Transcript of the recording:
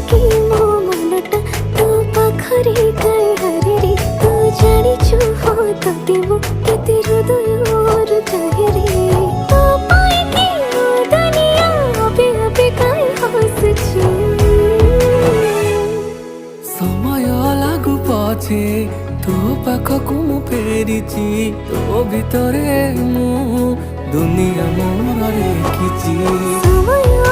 कि मो मनटा तो पाखरे काई हरे तू जानिछु हो तते मो केते हृदय चाहे रे तो पाई कि मो दुनिया अबे अबे काई हसछु समय लागू पछे तो पाखकु मु फेरिची तो भितरे मु दुनिया मोर रेखिची समय